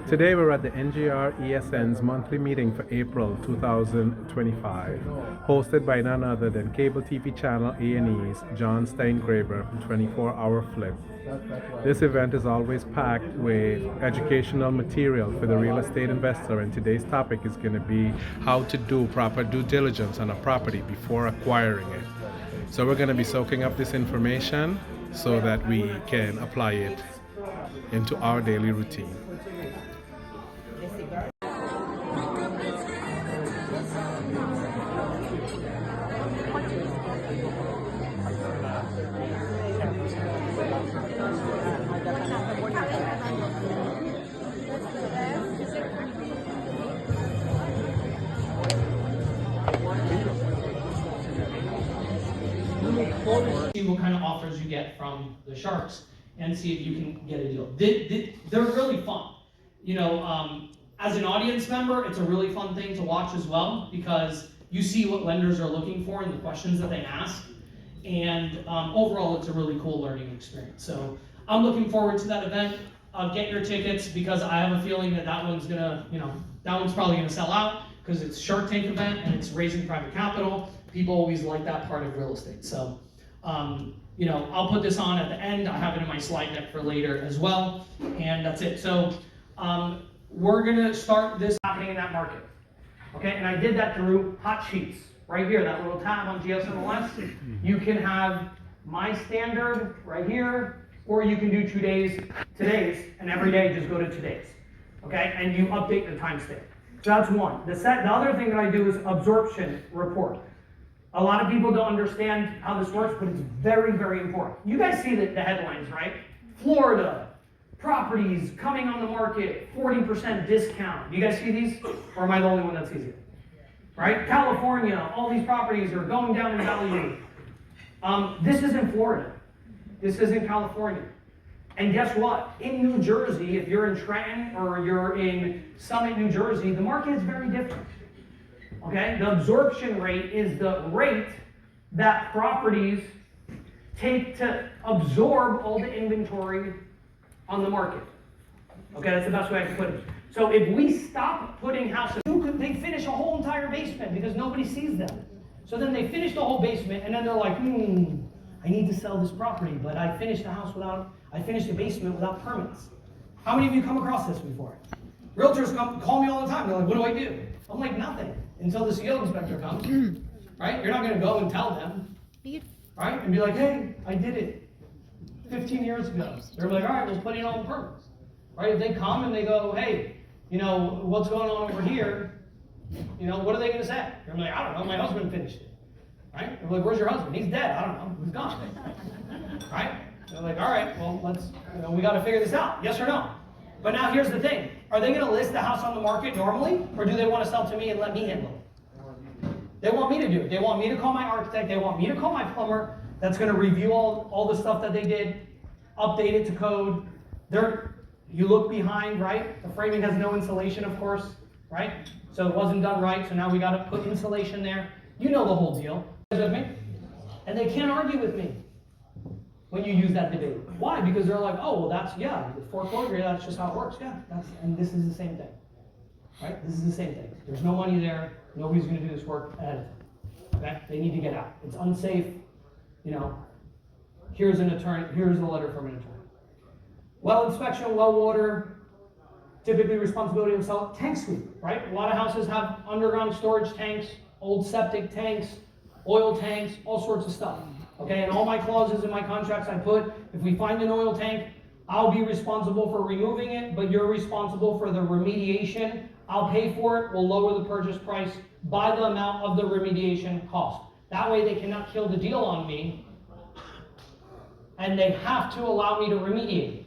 Today we're at the NJRESN's monthly meeting for April 2025, hosted by none other than cable TV channel A&E's John Steingraber 24-hour flip. This event is always packed with educational material for the real estate investor, and today's topic is going to be how to do proper due diligence on a property before acquiring it. So we're going to be soaking up this information so that we can apply it into our daily routine. See what kind of offers you get from the sharks and see if you can get a deal. They're really fun. You know, as an audience member, it's a really fun thing to watch as well because you see what lenders are looking for and the questions that they ask. And overall, it's a really cool learning experience. So I'm looking forward to that event. Get your tickets because I have a feeling that that one's gonna, that one's probably gonna sell out because it's Shark Tank event and it's raising private capital. People always like that part of real estate. So, I'll put this on at the end. I have it in my slide deck for later as well. And that's it. So we're gonna start this happening in that market. Okay, and I did that through hot sheets. Right here, that little tab on GSMLS. You can have my standard right here, or you can do today's, and every day just go to today's. Okay, and you update the timestamp. So that's one. The other thing that I do is absorption report. A lot of people don't understand how this works, but it's very, very important. You guys see the headlines, right? Florida, properties coming on the market, 40% discount. You guys see these? Or am I the only one that sees it? Right? California, all these properties are going down in value. This is in Florida. This is in California. And guess what? In New Jersey, if you're in Trenton or you're in Summit, New Jersey, the market is very different. Okay? The absorption rate is the rate that properties take to absorb all the inventory on the market. Okay, that's the best way I can put it. So if we stop putting houses, they finish a whole entire basement because nobody sees them. So then they finish the whole basement and then they're like, I need to sell this property, but I finished the basement without permits. How many of you come across this before? Realtors call me all the time. They're like, what do I do? I'm like, nothing until the CO inspector comes, right? You're not going to go and tell them, right? And be like, hey, I did it 15 years ago. They're like, all right, we'll put in all the permits, right? If they come and they go, hey, what's going on over here? What are they going to say? They're like, I don't know, my husband finished it, right? They're like, where's your husband? He's dead, I don't know, he's gone, right? They're like, all right, well, let's, we got to figure this out, yes or no? But now here's the thing. Are they going to list the house on the market normally, or do they want to sell to me and let me handle it? They want me to do it. They want me to call my architect. They want me to call my plumber that's going to review all the stuff that they did, update it to code. You look behind, right? The framing has no insulation, of course, right? So it wasn't done right, so now we got to put insulation there. You know the whole deal. You guys with me? And they can't argue with me when you use that debate. Why? Because they're like, oh, well, that's, the foreclosure, that's just how it works. Yeah, and this is the same thing, right? This is the same thing. There's no money there. Nobody's going to do this work ahead of time, okay? They need to get out. It's unsafe, Here's an attorney, here's a letter from an attorney. Well inspection, well water, typically responsibility of seller. Tank sweep, right? A lot of houses have underground storage tanks, old septic tanks, oil tanks, all sorts of stuff. Okay, and all my clauses in my contracts I put, if we find an oil tank, I'll be responsible for removing it, but you're responsible for the remediation. I'll pay for it, we'll lower the purchase price by the amount of the remediation cost. That way they cannot kill the deal on me, and they have to allow me to remediate.